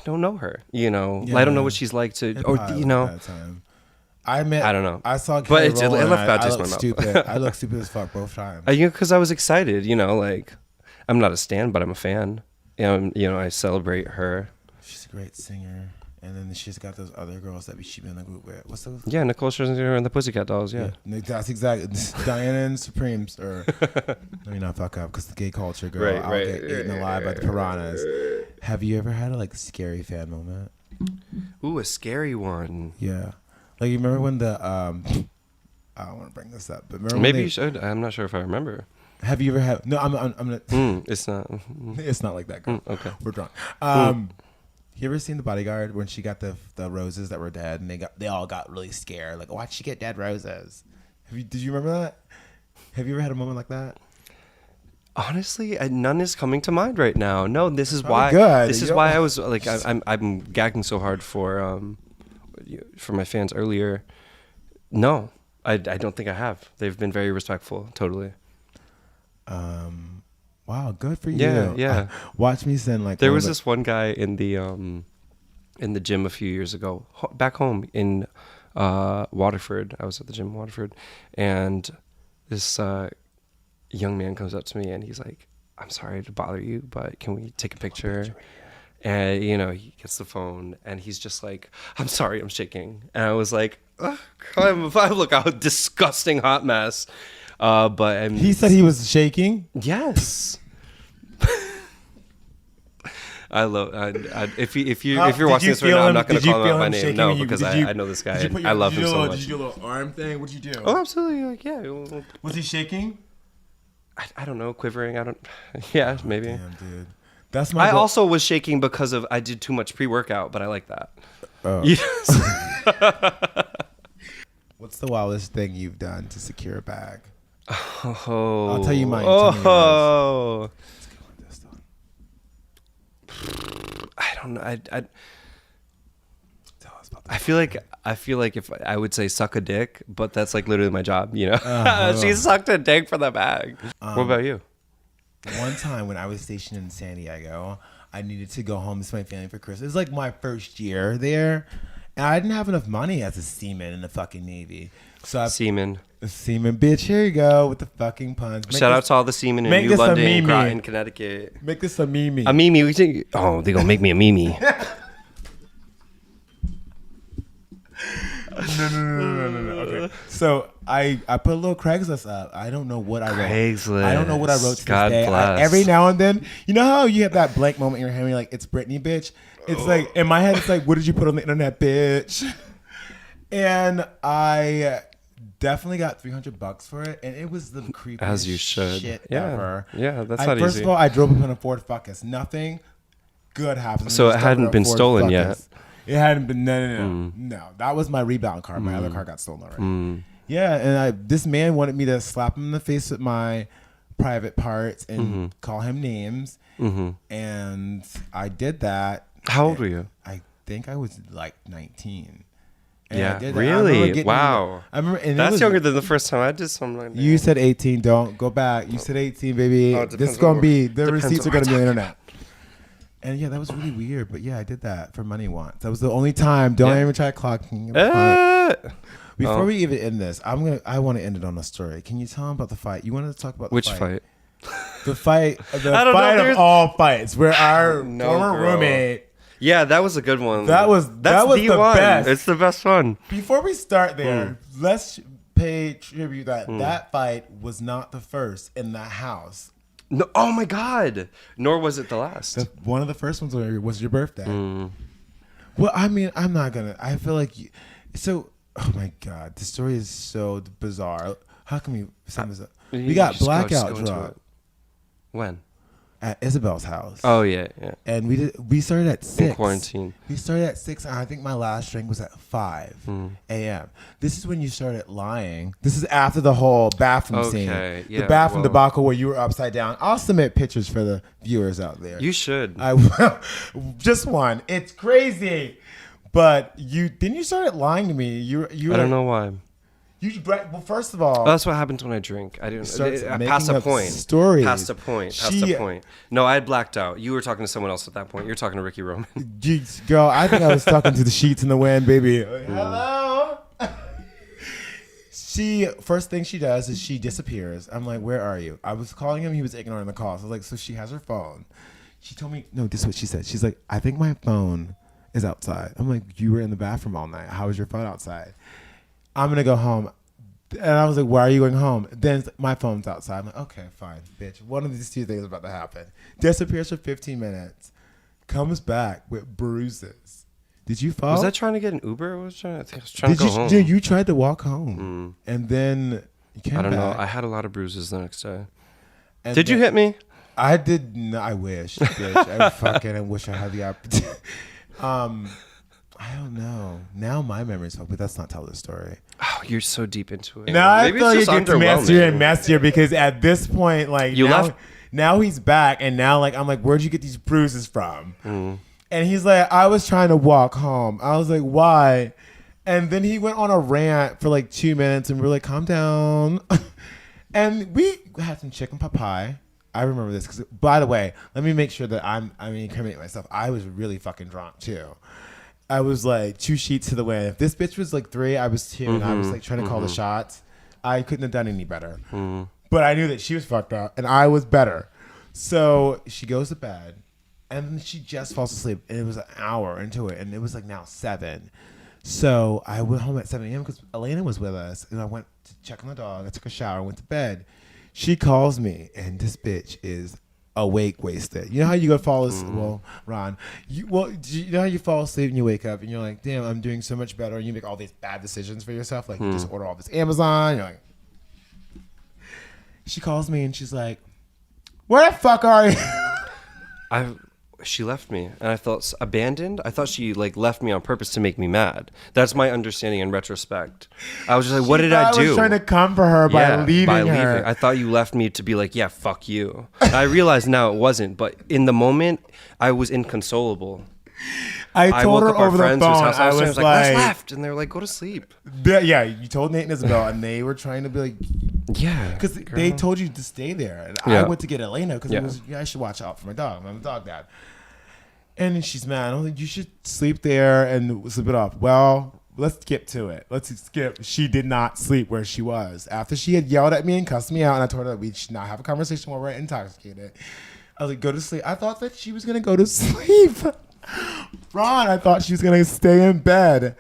know her. You know, I don't know what she's like to, or you know. I don't know. I saw, but it left bad taste in my mouth. Stupid. I look stupid as fuck both times. Because I was excited. You know, like I'm not a stan, but I'm a fan. You know, I celebrate her. She's a great singer. And then she's got those other girls that she been in a group with. What's those? Yeah, Nicole Scherzinger and the Pussycat Dolls. Yeah. That's exactly. Diana and Supremes. Or let me not fuck up because the gay culture, girl. Right, I'll get eaten alive by the piranhas. Have you ever had a like scary fan moment? Ooh, a scary one. Yeah. Like you remember when the I don't want to bring this up, but remember Maybe you should. I'm not sure if I remember. Have you ever had? No, I'm gonna. It's not. It's not like that, girl. Okay, we're drunk. You ever seen The Bodyguard when she got the roses that were dead and they all got really scared? Like, why'd she get dead roses? Did you remember that? Have you ever had a moment like that? Honestly, none is coming to mind right now. No, this is why. Good. This is why I was like, I'm gagging so hard for my fans earlier. No, I don't think I have. They've been very respectful. Totally. Wow, good for you. Yeah. Watch me send like. There was this one guy in the gym a few years ago, back home in Waterford. I was at the gym in Waterford, and this young man comes up to me and he's like, "I'm sorry to bother you, but can we take a picture?" And he gets the phone and he's just like, "I'm sorry, I'm shaking." And I was like, "I look a disgusting hot mess." But he said he was shaking. Yes. I love. If you're watching this right now, I'm not going to call him out by name. No, because I know this guy. I love him so much. Did you do a little arm thing? What did you do? Oh, absolutely. Like, yeah. Was he shaking? I don't know. Quivering. I don't. Yeah, maybe. Damn, dude. That's my. I also was shaking because I did too much pre-workout, but I like that. Oh. Yes. What's the wildest thing you've done to secure a bag? Oh. I'll tell you mine. Oh. I don't know. I feel like if I would say suck a dick, but that's like literally my job, She sucked a dick for the bag. What about you? One time when I was stationed in San Diego, I needed to go home to see my family for Christmas. It was like my first year there, and I didn't have enough money as a seaman in the fucking Navy. So Seaman, bitch. Here you go with the fucking puns. Shout out to all the seamen in New London, Groton, Connecticut. Make this a meme. A meme. We think. Oh, they gonna make me a meme. No. Okay. So I put a little Craigslist up. I don't know what I wrote. Craigslist. I don't know what I wrote to God this day. bless. Every now and then, you know how you have that blank moment in your head, like it's Britney, bitch. It's like in my head, it's like, what did you put on the internet, bitch? And I definitely got $300 for it, and it was the creepiest As you should. shit Yeah. ever. Yeah, that's not First easy. of all, I drove up in a Ford Focus. Nothing good happened. So it hadn't been stolen yet. It hadn't been. No. That was my rebound car. My other car got stolen already. Yeah, and this man wanted me to slap him in the face with my private parts and call him names, and I did that. How old were you? I think I was like 19. And yeah, really? Wow. I remember, and that's younger than the first time I did something like that. You said 18. Don't go back. You said 18, baby. This is gonna be the receipts are gonna be on the internet. And yeah, that was really weird. But yeah, I did that for money once. That was the only time. Don't even try clocking. Before we even end this, I want to end it on a story. Can you tell them about the fight? You wanted to talk about the Which fight? fight? The fight of all fights, where our former girl. Roommate. Yeah, that was a good one. That's the one. best. It's the best one. Before we start there, let's pay tribute that fight was not the first in the house. No, oh my God! Nor was it the last. One of the first ones was your birthday. Well, I mean, I'm not gonna. I feel like so. Oh my God, the story is so bizarre. How can we sum this up? We got blackout drunk. When? At Isabel's house. Oh yeah. And we started at 6. In quarantine. We started at 6. And I think my last drink was at 5 a.m. This is when you started lying. This is after the whole bathroom scene. Yeah, the bathroom debacle where you were upside down. I'll submit pictures for the viewers out there. You should. I will. Just one. It's crazy. But you started lying to me. You I don't know why. Well, first of all, that's what happens when I drink. I didn't. Past a point. Stories. Past a point. No, I had blacked out. You were talking to someone else at that point. You're talking to Ricky Roman. Girl, I think I was talking to the sheets in the wind, baby. Hello. First thing she does is she disappears. I'm like, where are you? I was calling him. He was ignoring the calls. I was like, so she has her phone. She told me, no, this is what she said. She's like, I think my phone is outside. I'm like, you were in the bathroom all night. How was your phone outside? I'm gonna go home. And I was like, why are you going home? Then my phone's outside. I'm like, okay, fine, bitch. One of these two things is about to happen. Disappears for 15 minutes. Comes back with bruises. Did you fall? Was I trying to get an Uber? I was trying to go home. Dude, you tried to walk home. And then you came back. I don't know. I had a lot of bruises the next day. And did you hit me? I did not. I wish, bitch. I wish I had the opportunity. I don't know. Now my memory's fucked, but let's not tell the story. Oh, you're so deep into it. No, I feel like it gets messier and messier because at this point, like, now he's back, and now, like, I'm like, where'd you get these bruises from? And he's like, I was trying to walk home. I was like, why? And then he went on a rant for like 2 minutes, and we were like, calm down. And we had some chicken pot pie. I remember this because, by the way, let me make sure that I'm incriminating myself. I was really fucking drunk too. I was like 2 sheets to the wind. If this bitch was like 3, I was 2, and I was like trying to call the shots. I couldn't have done any better. But I knew that she was fucked up, and I was better. So she goes to bed, and then she just falls asleep, and it was an hour into it, and it was like now 7. So I went home at 7 a.m. because Elena was with us, and I went to check on the dog. I took a shower, went to bed. She calls me, and this bitch is awake, wasted. You know how you go fall asleep? Well, Ron, you know how you fall asleep and you wake up and you're like, damn, I'm doing so much better. And you make all these bad decisions for yourself. Like, you just order all this Amazon. You're like, she calls me and she's like, where the fuck are you? She left me, and I felt abandoned. I thought she like left me on purpose to make me mad. That's my understanding in retrospect. I was just like, what did I do? I was trying to come for her by leaving her. I thought you left me to be like, yeah, fuck you. And I realized now it wasn't, but in the moment, I was inconsolable. I told her over the phone. I was like, let's left, and they were like, go to sleep. Yeah, you told Nate and Isabel, and they were trying to be like, yeah, because they told you to stay there, and I went to get Elena because it was I should watch out for my dog. I'm a dog dad, and she's mad. I was like, you should sleep there and sleep it off. Well, let's skip to it. Let's skip. She did not sleep where she was after she had yelled at me and cussed me out, and I told her that we should not have a conversation while we're intoxicated. I was like, go to sleep. I thought that she was gonna go to sleep. Ron, I thought she was going to stay in bed.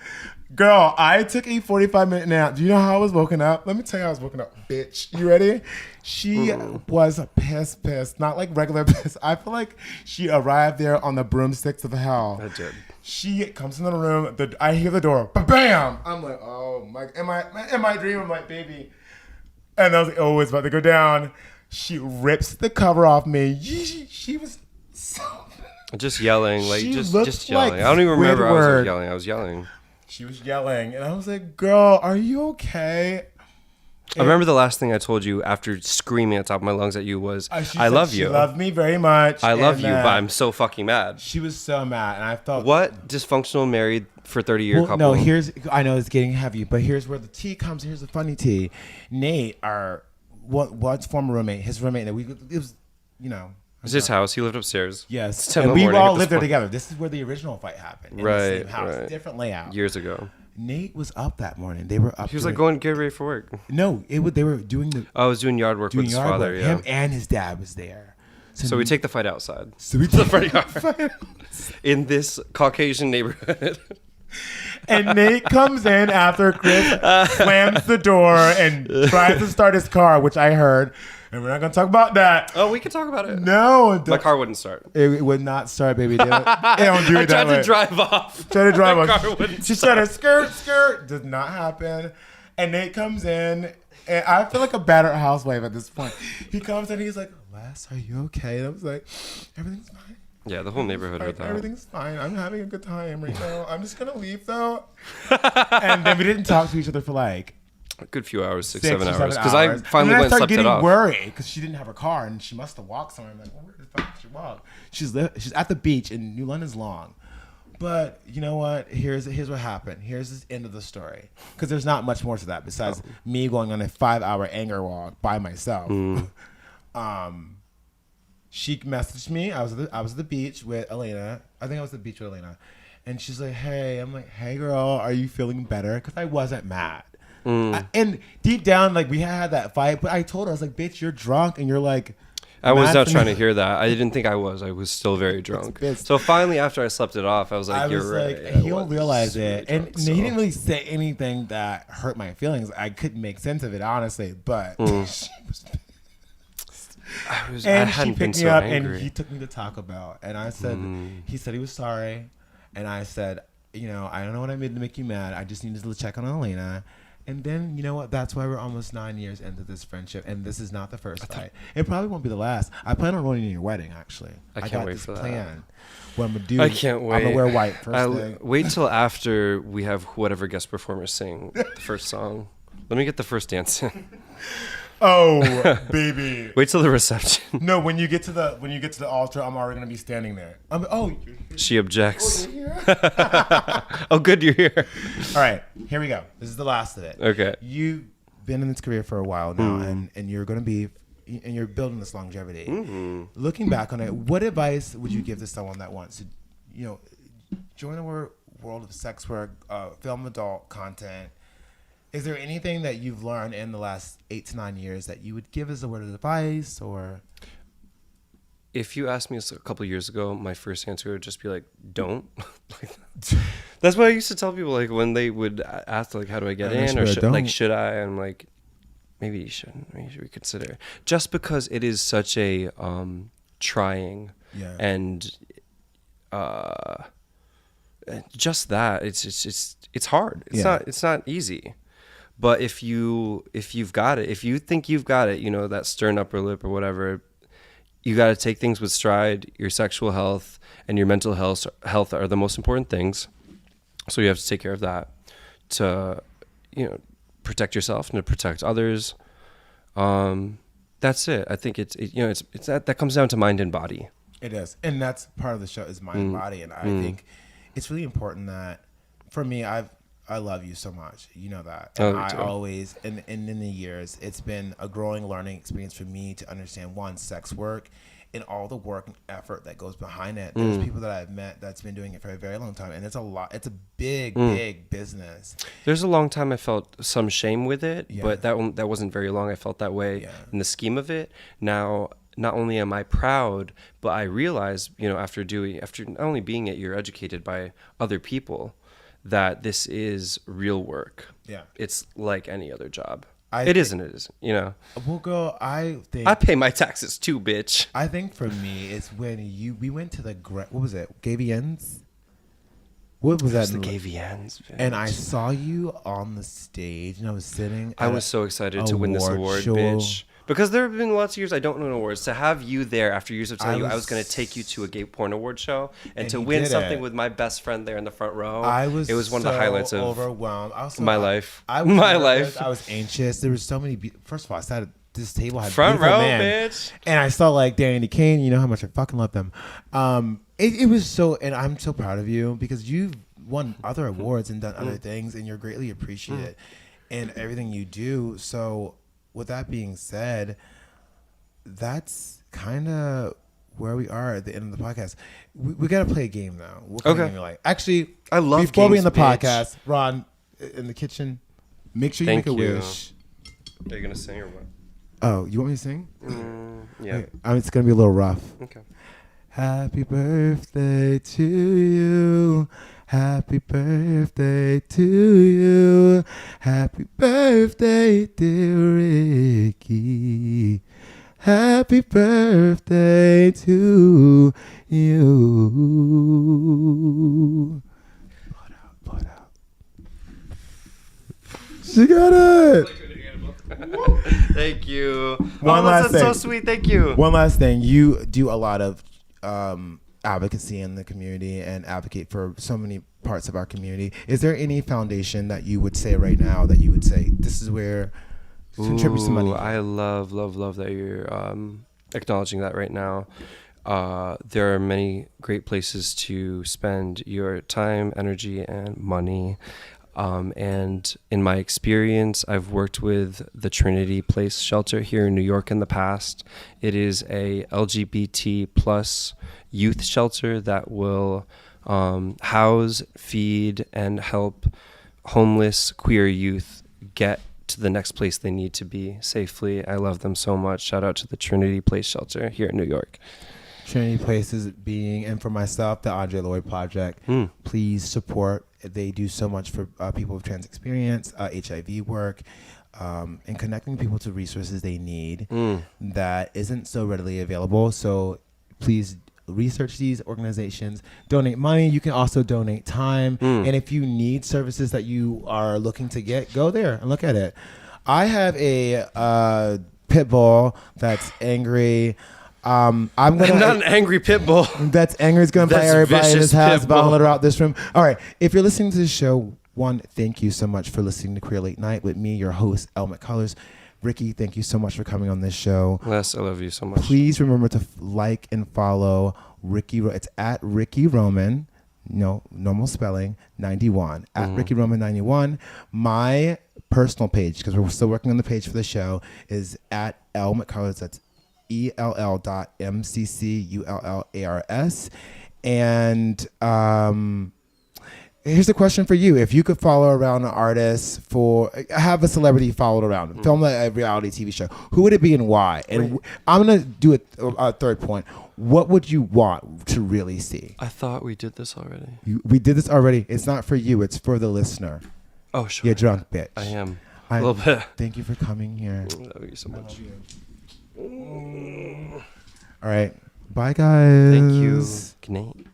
Girl, I took a 45-minute nap. Do you know how I was woken up? Let me tell you how I was woken up, bitch. You ready? She was pissed. Not like regular piss. I feel like she arrived there on the broomsticks of hell. I did. She comes into the room. I hear the door. Bam! I'm like, oh, my. Am I dreaming? I'm like, baby. And I was like, oh, it's about to go down. She rips the cover off me. She was so... Just yelling, like just yelling. I don't even remember I was yelling. She was yelling, and I was like, "Girl, are you okay?" I remember the last thing I told you after screaming at the top of my lungs at you was, "I love you." She loved me very much. I love you, but I'm so fucking mad. She was so mad, and I felt what dysfunctional married for 30-year couple. No, I know it's getting heavy, but here's where the tea comes. Here's the funny tea. Nate, our what's former roommate, his roommate, it was, you know. It was his house. He lived upstairs. Yes. And we all lived there together. This is where the original fight happened. In the same house. Right. Different layout. Years ago. Like, Nate was up that morning. They were up. He was like going to get ready for work. No, they were doing the. I was doing yard work with his father. Yeah. Him and his dad was there. So we take the fight outside. So we take the fight in this Caucasian neighborhood. And Nate comes in after Chris slams the door and tries to start his car, which I heard. And we're not going to talk about that. Oh, we can talk about it. No. My car wouldn't start. It would not start, baby. It don't do it I tried to drive off. Tried to drive off. She said, skirt. Does not happen. And Nate comes in. And I feel like a battered housewife at this point. He comes in. He's like, Les, are you okay? And I was like, everything's fine. Yeah, the whole neighborhood heard that. Everything's fine. I'm having a good time right now. I'm just going to leave, though. And then we didn't talk to each other for like a good few hours, 6-7 hours. Because I finally went and slept it off. I started getting worried because she didn't have her car and she must have walked somewhere. I'm like, well, where the fuck did she walk? She's at the beach and New London's long. But you know what? Here's what happened. Here's the end of the story. Because there's not much more to that besides me going on a 5-hour anger walk by myself. She messaged me. I was at the beach with Elena. I think I was at the beach with Elena. And she's like, hey. I'm like, hey, girl, are you feeling better? Because I wasn't mad. And deep down, like, we had that fight. But I told her, I was like, bitch, you're drunk. And you're like... I was not Matt- trying to hear that. I didn't think I was. I was still very drunk. So finally, after I slept it off, I was like, "You're right." He'll realize it, really and drunk, he didn't really say anything that hurt my feelings. I couldn't make sense of it, honestly, but she was I and she hadn't been picked me so up angry. and he took me to Taco Bell, and I said, he said he was sorry, and I said, you know, I don't know what I made to make you mad. I just needed to check on Elena. And then, you know what? That's why we're almost 9 years into this friendship, and this is not the first fight. It probably won't be the last. I plan on running in your wedding, actually. I can't wait for that. What I'm gonna do? I can't wait. I'm gonna wear white first thing. Wait till after we have whatever guest performers sing the first song. Let me get the first dance in. Oh, baby. Wait till the reception. No, when you get to the altar, I'm already gonna be standing there. You're here. She objects. Oh, you're here? Oh, good, you're here. All right, here we go. This is the last of it. Okay. You've been in this career for a while now, and you're gonna be, and you're building this longevity. Looking back on it, what advice would you give to someone that wants to, you know, join the world of sex work, film adult content? Is there anything that you've learned in the last 8 to 9 years that you would give as a word of advice, or? If you asked me this a couple years ago, my first answer would just be like, don't. That's what I used to tell people, like when they would ask, like, how do I get in, or should I? And I'm like, maybe you shouldn't. Maybe you should reconsider. Just because it is such a trying, and just that it's hard. It's not easy. But if you've got it, if you think you've got it, you know, that stern upper lip or whatever, you got to take things with stride. Your sexual health and your mental health are the most important things. So you have to take care of that to, you know, protect yourself and to protect others. That's it. I think it's that comes down to mind and body. It is. And that's part of the show is mind and body. And I think it's really important that for me, I love you so much. You know that. And I always, and in the years, it's been a growing learning experience for me to understand, one, sex work and all the work and effort that goes behind it. There's people that I've met that's been doing it for a very long time. And it's a lot. It's a big, big business. There's a long time I felt some shame with it, but that wasn't very long. I felt that way in the scheme of it. Now, not only am I proud, but I realize, you know, after not only being it, you're educated by other people, that this is real work. Yeah. It's like any other job. It isn't, you know. We'll go, I think. I pay my taxes too, bitch. I think for me, it's when we went to what was it? Gavien's? What was that? The Gavien's. And I saw you on the stage and I was sitting. I was so excited to win this award, bitch. Because there have been lots of years I don't win awards. To have you there after years of telling you I was going to take you to a gay porn award show and to win something with my best friend there in the front row, it was one of the highlights of overwhelmed. My life. I was anxious. There was so many. First of all, I sat at this table had front row, men, bitch, and I saw like Danny Kane. You know how much I fucking love them. It was so, and I'm so proud of you because you've won other awards and done other things, and you're greatly appreciated in everything you do. So, with that being said, that's kind of where we are at the end of the podcast. We got to play a game now. What kind of game you like? Actually, I love before games, we end the bitch. podcast, Ron, in the kitchen, make sure you make a wish. Are you gonna sing or what? Oh, you want me to sing? Yeah. Okay. It's gonna be a little rough. Okay. Happy birthday to you. Happy birthday to you. Happy birthday, dear Ricky. Happy birthday to you. Blow it out. She got it. Thank you. One last thing. That's so sweet. Thank you. One last thing. You do a lot of advocacy in the community and advocate for so many parts of our community. Is there any foundation that you would say right now that you would say this is where contribute some money? I love that you're acknowledging that right now. There are many great places to spend your time, energy, and money. And in my experience, I've worked with the Trinity Place shelter here in New York in the past. It is a LGBT plus youth shelter that will house, feed, and help homeless queer youth get to the next place they need to be safely. I love them so much. Shout out to the Trinity Place Shelter here in New York. Trinity Places being, and for myself, the Andre Lloyd Project. Please support. They do so much for people with trans experience, HIV work, and connecting people to resources they need that isn't so readily available. So please research these organizations, donate money. You can also donate time. And if you need services that you are looking to get, go there and look at it. I have a pit bull that's angry. I'm not an angry pit bull. That's angry. It's going to bite everybody in his house, but I'm going to let her out this room. All right. If you're listening to this show, one, thank you so much for listening to Queer Late Night with me, your host, Ell McCullars. Ricky, thank you so much for coming on this show. Les, I love you so much. Please remember to like and follow Ricky. It's at Ricky Roman. No, normal spelling, 91. At Ricky Roman 91. My personal page, because we're still working on the page for the show, is at Ell McCullars. That's ELL.MCCULLARS. And here's a question for you. If you could follow around an artist have a celebrity followed around, film a reality TV show, who would it be and why? And I'm going to do a third point. What would you want to really see? I thought we did this already. We did this already. It's not for you. It's for the listener. Oh, sure. You're drunk, bitch. I am. A little bit. Thank you for coming here. I love you so much. All right. Bye, guys. Thank you. Good night.